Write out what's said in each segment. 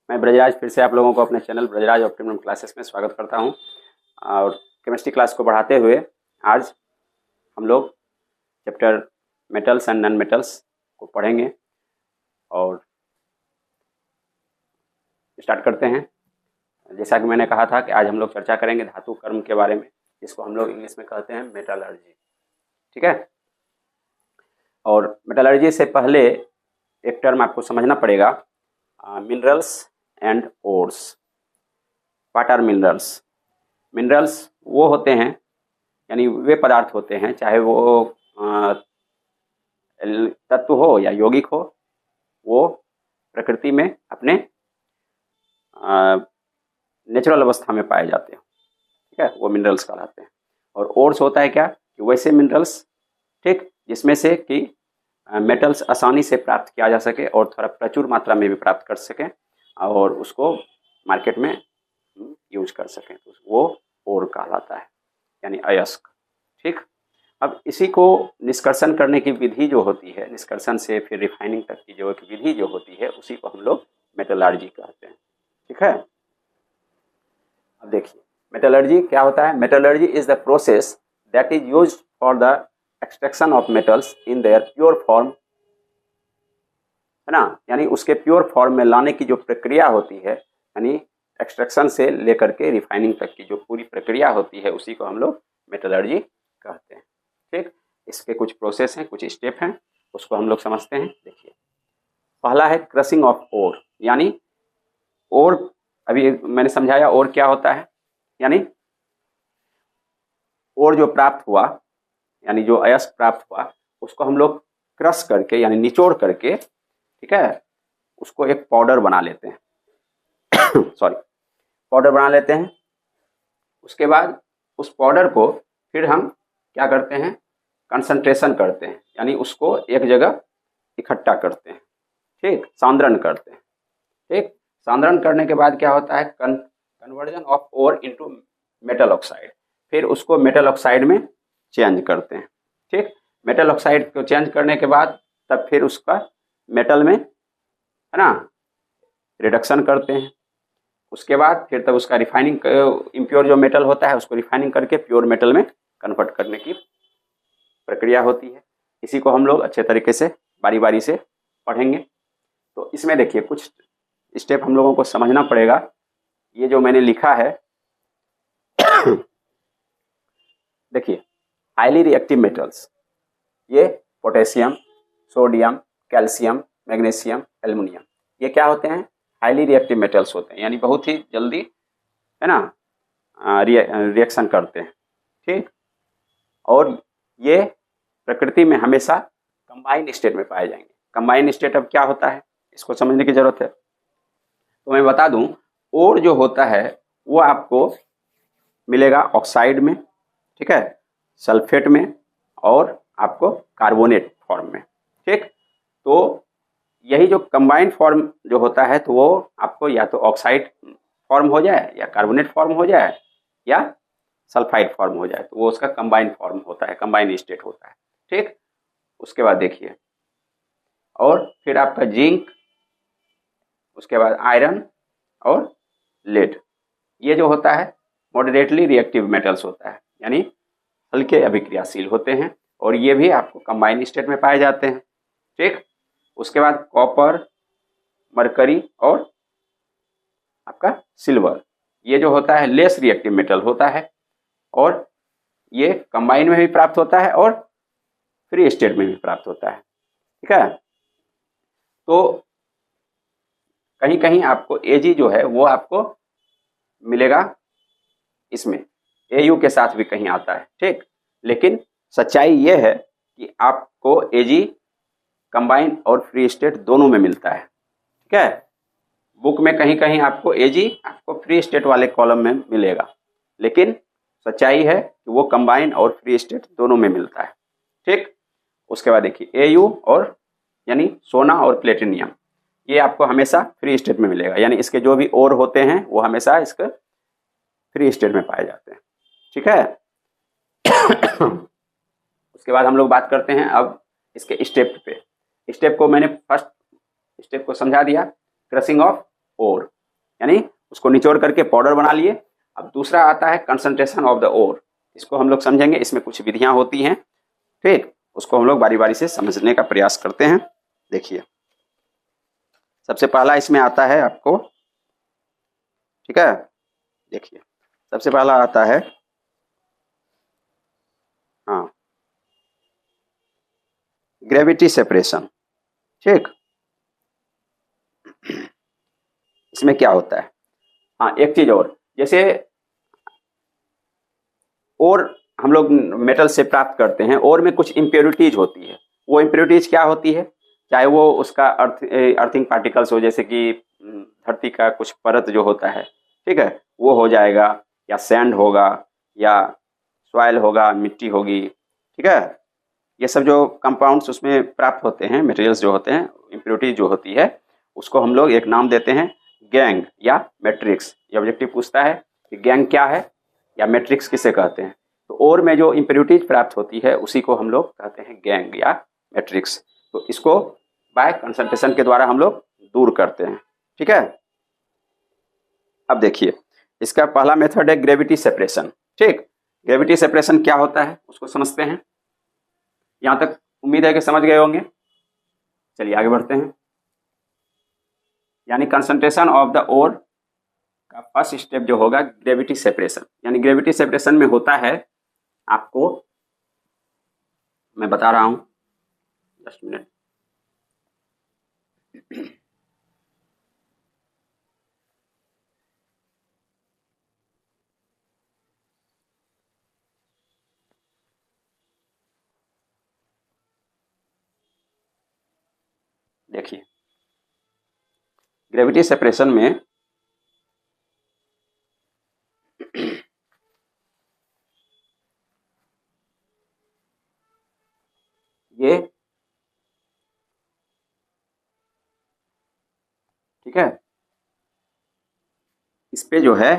मैं ब्रजराज फिर से आप लोगों को अपने चैनल ब्रजराज ऑप्टिमम क्लासेस में स्वागत करता हूं। और केमिस्ट्री क्लास को बढ़ाते हुए आज हम लोग chapter metals and non metals को पढ़ेंगे और स्टार्ट करते हैं। जैसा कि मैंने कहा था कि आज हम लोग चर्चा करेंगे धातु कर्म के बारे में, जिसको हम लोग इंग्लिश में कहते हैं मेटलर्जी। ठीक है। और मेटलर्जी से पहले एक टर्म आपको समझना पड़ेगा, minerals and ores. What are minerals? Minerals वो होते हैं, यानी वे पदार्थ होते हैं, चाहे वो तत्व हो या यौगिक हो, वो प्रकृति में अपने नेचुरल अवस्था में पाए जाते हैं। ठीक है, वो मिनरल्स कहलाते हैं। और ओर्स होता है क्या कि वैसे मिनरल्स, ठीक, जिसमें से कि मेटल्स आसानी से प्राप्त किया जा सके और थोड़ा प्रचुर मात्रा में भी प्राप्त कर सकें और उसको मार्केट में यूज कर सकें, तो वो ओर कहलाता है, यानी अयस्क। ठीक। अब इसी को निष्कर्षण करने की विधि जो होती है, निष्कर्षण से फिर रिफाइनिंग तक की जो विधि जो होती है, उसी को हम लोग मेटलर्जी कहते हैं। ठीक है। अब देखिए मेटलर्जी क्या होता है। Metallurgy is the process that is used for the extraction of metals in their pure form, है ना, यानी उसके प्योर फॉर्म में लाने की जो प्रक्रिया होती है, यानी एक्सट्रैक्शन से लेकर के रिफाइनिंग तक की जो पूरी प्रक्रिया होती है, उसी को हम लोग मेटलर्जी कहते हैं। ठीक। इसके कुछ प्रोसेस हैं, कुछ स्टेप हैं, उसको हम लोग समझते हैं। देखिए पहला है क्रशिंग ऑफ ओर, यानी ओर, अभी मैंने समझाया ओर क्या होता है, यानी ओर जो प्राप्त हुआ, यानी जो अयस्क प्राप्त हुआ, उसको हम लोग क्रश करके यानी निचोड़ करके, ठीक है, उसको एक पाउडर बना लेते हैं सॉरी, पाउडर बना लेते हैं। उसके बाद उस पाउडर को फिर हम क्या करते हैं, कंसंट्रेशन करते हैं, यानी उसको एक जगह इकट्ठा करते हैं। ठीक, सांद्रण करते हैं। ठीक, सांद्रण करने के बाद क्या होता है, conversion of ore into metal oxide, फिर उसको मेटल ऑक्साइड में चेंज करते हैं। ठीक, मेटल ऑक्साइड को चेंज करने के बाद तब फिर उसका मेटल में, है ना, रिडक्शन करते हैं। उसके बाद फिर तब उसका रिफाइनिंग, इम्प्योर जो मेटल होता है उसको रिफाइनिंग करके प्योर मेटल में कन्वर्ट करने की प्रक्रिया होती है। इसी को हम लोग अच्छे तरीके से बारी बारी से पढ़ेंगे। तो इसमें देखिए कुछ स्टेप हम लोगों को समझना पड़ेगा। ये जो मैंने लिखा है देखिए, हाईली रिएक्टिव मेटल्स, ये potassium, sodium, calcium, magnesium, aluminium, ये क्या होते हैं, हाईली रिएक्टिव मेटल्स होते हैं, यानी बहुत ही जल्दी, है ना, रिएक्शन करते हैं। ठीक। और ये प्रकृति में हमेशा कंबाइंड स्टेट में पाए जाएंगे। कंबाइंड स्टेट अब क्या होता है, इसको समझने की जरूरत है। तो मैं बता दूं, ओर जो होता है वो आपको मिलेगा ऑक्साइड में, ठीक है, सल्फेट में और आपको कार्बोनेट फॉर्म में। ठीक। तो यही जो कंबाइंड फॉर्म जो होता है, तो वो आपको या तो ऑक्साइड फॉर्म हो जाए, या कार्बोनेट फॉर्म हो जाए, या सल्फाइड फॉर्म हो जाए, तो वो उसका कंबाइंड फॉर्म होता है, कंबाइंड स्टेट होता है। ठीक। उसके बाद देखिए, और फिर आपका जिंक, उसके बाद आयरन और लेड, ये जो होता है मॉडरेटली रिएक्टिव मेटल्स होता है, यानी हल्के अभिक्रियाशील होते हैं, और ये भी आपको कंबाइंड स्टेट में पाए जाते हैं। ठीक। उसके बाद कॉपर, मरकरी और आपका सिल्वर, ये जो होता है लेस रिएक्टिव मेटल होता है, और ये कंबाइंड में भी प्राप्त होता है और फ्री स्टेट में भी प्राप्त होता है। ठीक है। तो कहीं कहीं आपको एजी जो है वो आपको मिलेगा, इसमें एयू के साथ भी कहीं आता है। ठीक। लेकिन सच्चाई ये है कि आपको एजी कंबाइंड और फ्री स्टेट दोनों में मिलता है। ठीक है। बुक में कहीं कहीं आपको एजी आपको फ्री स्टेट वाले कॉलम में मिलेगा, लेकिन सच्चाई है कि वो कंबाइंड और फ्री स्टेट दोनों में मिलता है। ठीक। उसके बाद देखिए एयू, और यानी सोना और प्लेटिनियम, ये आपको हमेशा फ्री स्टेट में मिलेगा, यानी इसके जो भी ओर होते हैं वो हमेशा इसके फ्री स्टेट में पाए जाते हैं। ठीक है। उसके बाद हम लोग बात करते हैं अब इसके स्टेप पे। स्टेप को मैंने फर्स्ट स्टेप को समझा दिया, क्रशिंग ऑफ ओर। यानी उसको निचोड़ करके पाउडर बना लिए। अब दूसरा आता है कंसंट्रेशन ऑफ द ओर, इसको हम लोग समझेंगे, इसमें कुछ विधियां होती हैं, ठीक, उसको हम लोग बारी बारी से समझने का प्रयास करते हैं। देखिए सबसे पहला इसमें आता है आपको, ठीक है, देखिए सबसे पहला आता है, हाँ, ग्रेविटी सेपरेशन, ठीक। इसमें क्या होता है, हाँ एक चीज और, जैसे और हम लोग मेटल से प्राप्त करते हैं, और में कुछ इम्प्योरिटीज होती है। वो इम्प्योरिटीज क्या होती है, चाहे वो उसका अर्थिंग पार्टिकल्स हो, जैसे कि धरती का कुछ परत जो होता है, ठीक है, वो हो जाएगा, या सैंड होगा, या सॉइल होगा, मिट्टी होगी, ठीक है। ये सब जो कंपाउंड्स उसमें प्राप्त होते हैं, मटेरियल्स जो होते हैं, इम्प्योरिटी जो होती है, उसको हम लोग एक नाम देते हैं गैंग या मैट्रिक्स। ये ऑब्जेक्टिव पूछता है कि गैंग क्या है या मैट्रिक्स किसे कहते हैं, तो और में जो इम्प्योरिटीज प्राप्त होती है उसी को हम लोग कहते हैं गैंग या मैट्रिक्स। तो इसको बाय कंसंट्रेशन के द्वारा हम लोग दूर करते हैं, ठीक है। अब देखिए इसका पहला मेथड है ग्रेविटी सेपरेशन, ठीक। ग्रेविटी सेपरेशन क्या होता है उसको समझते हैं। यहां तक उम्मीद है कि समझ गए होंगे। चलिए आगे बढ़ते हैं। यानी कंसंट्रेशन ऑफ द ओर का फर्स्ट स्टेप जो होगा ग्रेविटी सेपरेशन, यानी ग्रेविटी सेपरेशन में होता है, आपको मैं बता रहा हूं, जस्ट मिनट। देखिए ग्रेविटी सेपरेशन में ये, ठीक है, इस पे जो है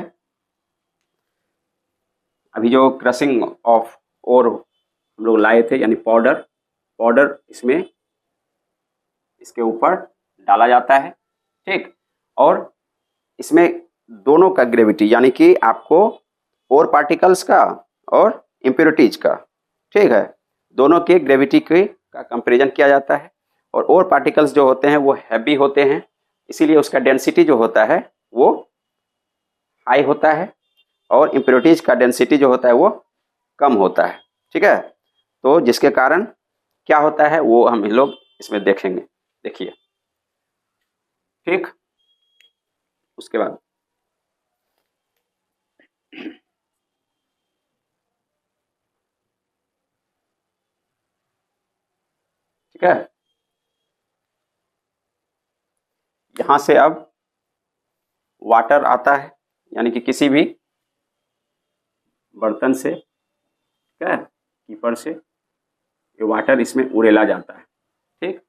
अभी जो क्रशिंग ऑफ और हम लोग लाए थे, यानी पाउडर इसमें इसके ऊपर डाला जाता है, ठीक। और इसमें दोनों का ग्रेविटी, यानी कि आपको और पार्टिकल्स का और इम्प्योरिटीज का, ठीक है, दोनों के ग्रेविटी का कंपैरिजन किया जाता है। और पार्टिकल्स जो होते हैं वो हैवी होते हैं, इसीलिए उसका डेंसिटी जो होता है वो हाई होता है, और इम्प्योरिटीज का डेंसिटी जो होता है वो कम होता है, ठीक है। तो जिसके कारण क्या होता है वो हम लोग इसमें देखेंगे। देखिए, ठीक, उसके बाद ठीक है, यहां से अब वाटर आता है, यानी कि किसी भी बर्तन से, ठीक है, कीपर से ये वाटर इसमें उड़ेला जाता है, ठीक।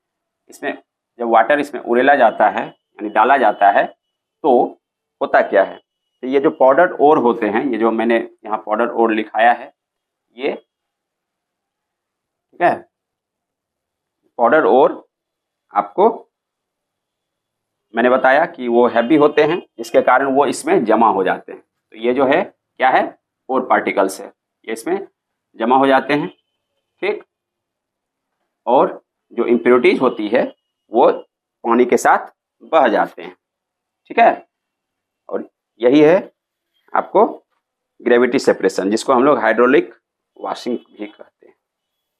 इसमें जब वाटर इसमें उड़ेला जाता है, यानी डाला जाता है, तो होता क्या है, तो ये जो पाउडर ओर होते हैं, ये जो मैंने यहाँ पाउडर ओर लिखाया है, ये, ठीक है, पाउडर ओर आपको मैंने बताया कि वो हैवी होते हैं, इसके कारण वो इसमें जमा हो जाते हैं। तो ये जो है क्या है, और पार्टिकल्स है, ये इसमें जमा हो जाते हैं, ठीक। और जो इम्प्योरिटीज होती है वो पानी के साथ बह जाते हैं, ठीक है। और यही है आपको ग्रेविटी सेपरेशन, जिसको हम लोग हाइड्रोलिक वॉशिंग भी कहते हैं,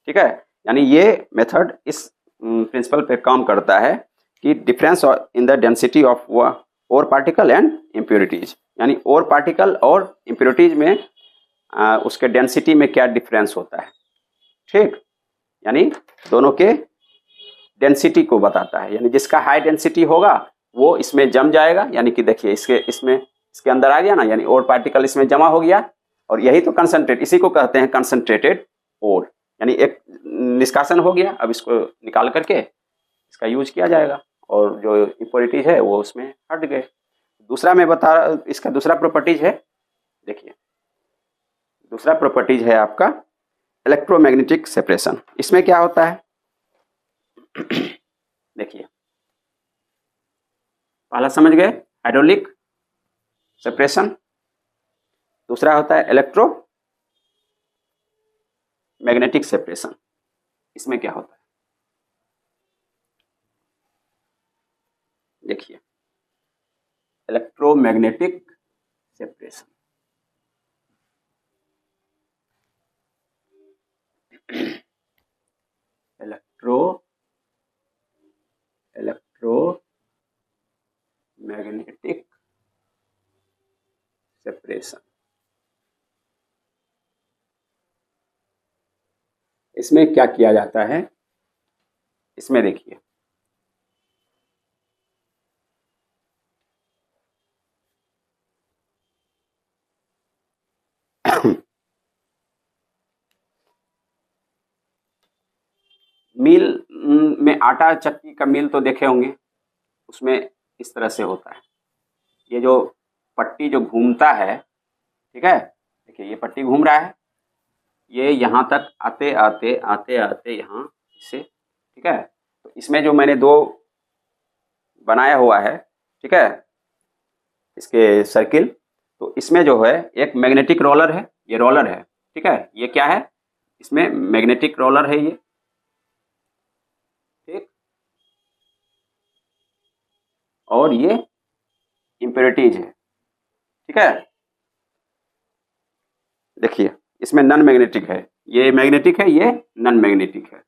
ठीक है। यानी ये मेथड इस प्रिंसिपल पे काम करता है कि difference in the density of और पार्टिकल एंड इम्प्योरिटीज, यानी और पार्टिकल और इम्प्योरिटीज में उसके डेंसिटी में क्या डिफरेंस होता है, ठीक। यानी दोनों के डेंसिटी को बताता है, यानी जिसका हाई डेंसिटी होगा वो इसमें जम जाएगा, यानी कि देखिए इसके अंदर आ गया ना, यानी और पार्टिकल इसमें जमा हो गया, और यही तो कंसंट्रेट, इसी को कहते हैं कंसंट्रेटेड और, यानी एक निष्कासन हो गया, अब इसको निकाल करके इसका यूज किया जाएगा, और जो इम्प्योरिटीज है वो उसमें हट गए। दूसरा मैं बता रहा, इसका दूसरा प्रॉपर्टीज है, देखिए दूसरा प्रॉपर्टीज है आपका इलेक्ट्रोमैग्नेटिक सेपरेशन। इसमें क्या होता है देखिए, पहला समझ गए हाइड्रोलिक सेपरेशन। दूसरा होता है इलेक्ट्रो मैग्नेटिक सेपरेशन। इसमें क्या होता है देखिए, इलेक्ट्रोमैग्नेटिक सेपरेशन। Electromagnetic separation. इसमें क्या किया जाता है, इसमें देखिए मिल में आटा चक्की का मिल तो देखे होंगे, उसमें इस तरह से होता है। ये जो पट्टी जो घूमता है, ठीक है, देखिए ये पट्टी घूम रहा है, ये यहाँ तक आते आते आते आते यहाँ से, ठीक है। तो इसमें जो मैंने दो बनाया हुआ है, ठीक है, इसके सर्किल, तो इसमें जो है एक मैग्नेटिक रोलर है, ये रोलर है, ठीक है। ये क्या है, इसमें मैग्नेटिक रोलर है ये, ठीक। और ये इम्प्योरिटीज है, ठीक है। देखिए इसमें नॉन मैग्नेटिक है, ये मैग्नेटिक है, ये नॉन मैग्नेटिक है,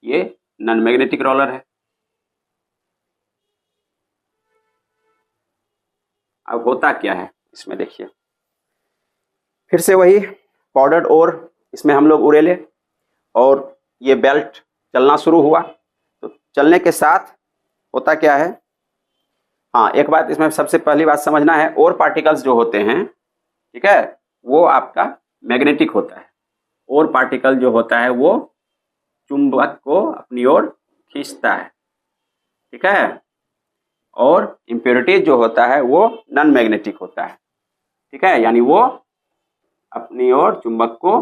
ये नॉन मैग्नेटिक रोलर है। अब होता क्या है इसमें देखिए, फिर से वही पाउडर्ड ओर इसमें हम लोग उड़ेले और ये बेल्ट चलना शुरू हुआ। तो चलने के साथ होता क्या है, हाँ एक बात इसमें सबसे पहली बात समझना है, और पार्टिकल्स जो होते हैं, ठीक है, वो आपका मैग्नेटिक होता है। और पार्टिकल जो होता है वो चुंबक को अपनी ओर खींचता है, ठीक है। और इम्प्योरिटीज जो होता है वो नॉन मैग्नेटिक होता है, ठीक है, यानी वो अपनी ओर चुंबक को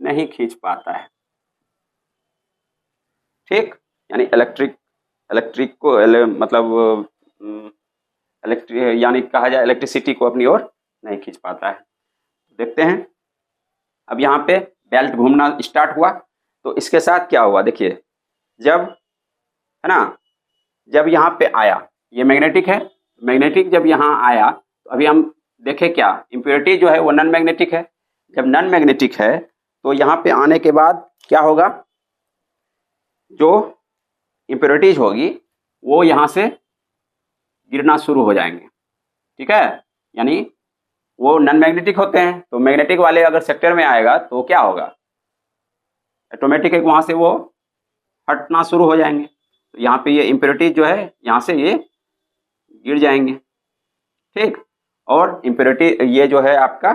नहीं खींच पाता है, ठीक। यानी इलेक्ट्रिक को मतलब यानी कहा जाए इलेक्ट्रिसिटी को अपनी ओर नहीं खींच पाता है। देखते हैं, अब यहाँ पे बेल्ट घूमना स्टार्ट हुआ, तो इसके साथ क्या हुआ देखिए, जब है ना, जब यहाँ पे आया, ये मैग्नेटिक है, मैग्नेटिक जब यहाँ आया तो अभी हम देखे क्या, इम्प्योरिटी जो है वो नॉन मैग्नेटिक है। जब नॉन मैग्नेटिक है तो यहाँ पे आने के बाद क्या होगा, जो इम्प्योरिटीज होगी वो यहाँ से गिरना शुरू हो जाएंगे, ठीक है। यानी वो नॉन मैग्नेटिक होते हैं, तो मैग्नेटिक वाले अगर सेक्टर में आएगा तो क्या होगा, ऑटोमेटिक है वहां से वो हटना शुरू हो जाएंगे। तो यहाँ पे ये इम्प्योरिटीज जो है यहाँ से ये गिर जाएंगे, ठीक। और इम्प्योरिटी ये जो है आपका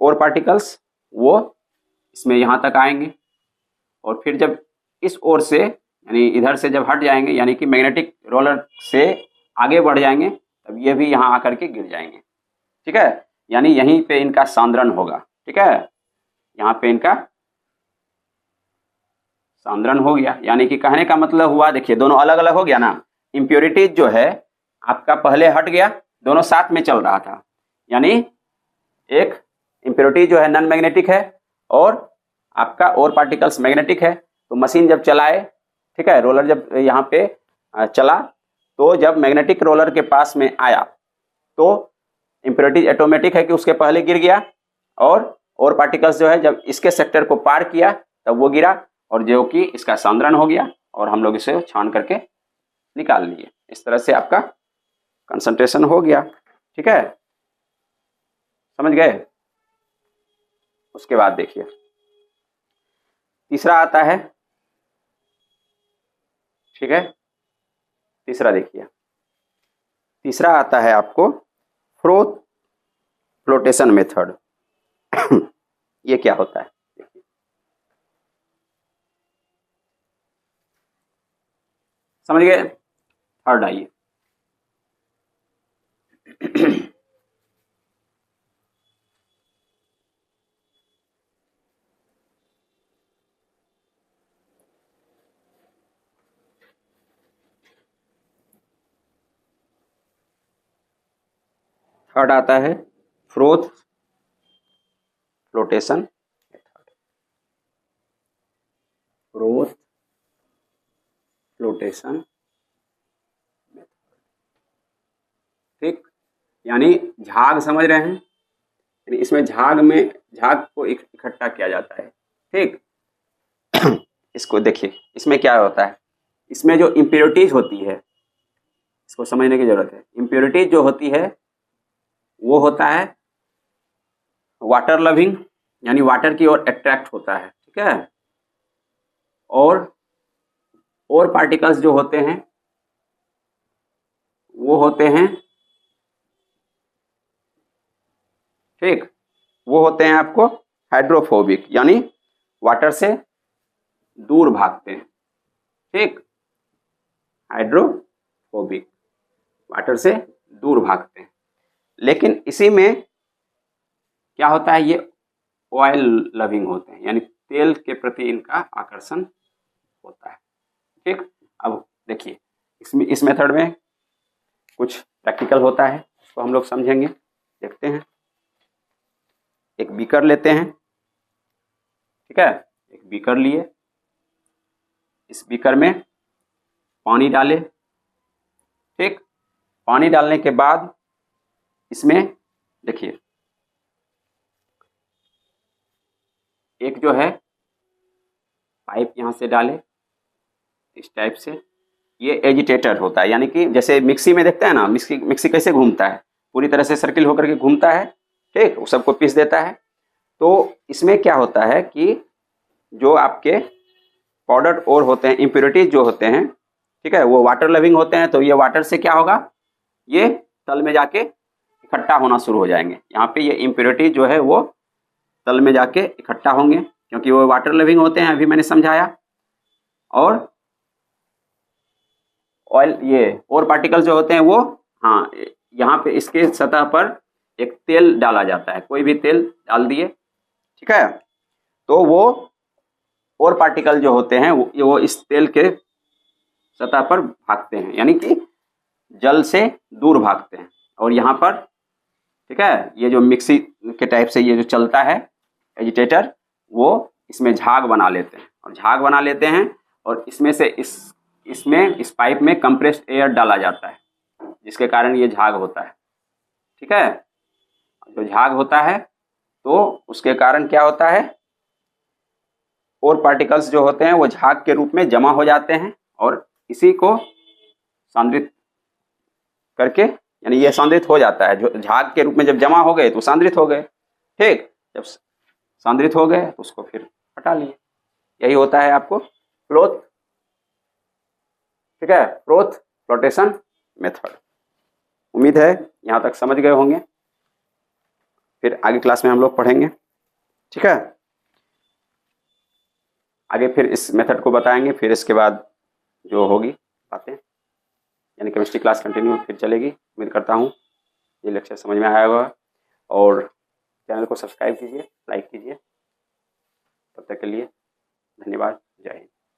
और पार्टिकल्स वो इसमें यहाँ तक आएंगे, और फिर जब इस ओर से यानी इधर से जब हट जाएंगे, यानी कि मैग्नेटिक रोलर से आगे बढ़ जाएंगे, तब ये भी यहाँ आकर के गिर जाएंगे, ठीक है। यानी यहीं पे इनका सांद्रण होगा, ठीक है, यहाँ पे इनका सांद्रण हो गया। यानी कि कहने का मतलब हुआ, देखिए दोनों अलग अलग हो गया ना, इम्प्योरिटीज जो है आपका पहले हट गया, दोनों साथ में चल रहा था, यानी एक इम्प्योरिटी जो है नॉन मैग्नेटिक है और आपका और पार्टिकल्स मैग्नेटिक है। तो मशीन जब चलाए, ठीक है, रोलर जब यहाँ पे चला, तो जब मैग्नेटिक रोलर के पास में आया तो इम्प्योरिटी ऑटोमेटिक है कि उसके पहले गिर गया, और पार्टिकल्स जो है जब इसके सेक्टर को पार किया तब वो गिरा, और जो कि इसका सांद्रण हो गया, और हम लोग इसे छान करके निकाल लिए। इस तरह से आपका कंसंट्रेशन हो गया, ठीक है, समझ गए। उसके बाद देखिए तीसरा आता है, ठीक है, तीसरा देखिए, तीसरा आता है आपको फ्लोटेशन मेथड। ये क्या होता है देखिए, समझ गए। थर्ड आइए, थर्ड आता है froth flotation method, froth flotation method. ठीक, यानी झाग समझ रहे हैं, यानी इसमें झाग को इकट्ठा किया जाता है। ठीक इसको देखिए, इसमें क्या होता है, इसमें जो इम्प्योरिटीज होती है इसको समझने की जरूरत है। इम्प्योरिटीज जो होती है वो होता है वाटर लविंग, यानी वाटर की ओर अट्रैक्ट होता है। ठीक है, और पार्टिकल्स जो होते हैं वो होते हैं, ठीक, वो होते हैं आपको हाइड्रोफोबिक, यानी वाटर से दूर भागते हैं। ठीक, हाइड्रोफोबिक, वाटर से दूर भागते हैं। लेकिन इसी में क्या होता है, ये ऑयल लविंग होते हैं, यानी तेल के प्रति इनका आकर्षण होता है। ठीक, अब देखिए इस मेथड में कुछ प्रैक्टिकल होता है, उसको हम लोग समझेंगे, देखते हैं। एक बीकर लेते हैं, ठीक है, एक बीकर लिए, इस बीकर में पानी डालें। ठीक, पानी डालने के बाद इसमें देखिए एक जो है पाइप यहाँ से डाले इस टाइप से, ये एजिटेटर होता है, यानी कि जैसे मिक्सी में देखते हैं ना, मिक्सी कैसे घूमता है, पूरी तरह से सर्किल होकर के घूमता है। ठीक, वो सबको पीस देता है। तो इसमें क्या होता है कि जो आपके पाउडर और होते हैं, इम्प्योरिटीज जो होते हैं, ठीक है, वो वाटर लविंग होते हैं। तो ये वाटर से क्या होगा, ये तल में जाके इकट्ठा होना शुरू हो जाएंगे। यहाँ पे ये इम्प्योरिटीज जो है वो तल में जाके इकट्ठा होंगे, क्योंकि वो वाटर लविंग होते हैं, अभी मैंने समझाया। और ऑयल, ये और पार्टिकल्स जो होते हैं वो, हाँ, यहाँ पे इसके सतह पर एक तेल डाला जाता है, कोई भी तेल डाल दिए। ठीक है, तो वो और पार्टिकल जो होते हैं वो इस तेल के सतह पर भागते हैं, यानी कि जल से दूर भागते हैं। और यहाँ पर, ठीक है, ये जो मिक्सी के टाइप से ये जो चलता है एजिटेटर, वो इसमें झाग बना लेते हैं, और झाग बना लेते हैं, और इसमें से इस पाइप में कंप्रेस्ड एयर डाला जाता है, जिसके कारण ये झाग होता है। ठीक है, जो झाग होता है तो उसके कारण क्या होता है, और पार्टिकल्स जो होते हैं वो झाग के रूप में जमा हो जाते हैं, और इसी को सांद्रित करके, यानी ये सांद्रित हो जाता है, जो झाग के रूप में जब जमा हो गए तो सांद्रित हो गए। ठीक, जब सांद्रित हो गए तो उसको फिर हटा लिए। यही होता है आपको फ्लोथ, ठीक है, फ्रोथ फ्लोटेशन मेथड। उम्मीद है यहाँ तक समझ गए होंगे, फिर आगे क्लास में हम लोग पढ़ेंगे। ठीक है, आगे फिर इस मेथड को बताएंगे, फिर इसके बाद जो होगी बातें, यानी केमिस्ट्री क्लास कंटिन्यू फिर चलेगी। उम्मीद करता हूँ ये लेक्चर समझ में आया होगा, और चैनल को सब्सक्राइब कीजिए, लाइक कीजिए। तब तक के लिए धन्यवाद, जय हिंद।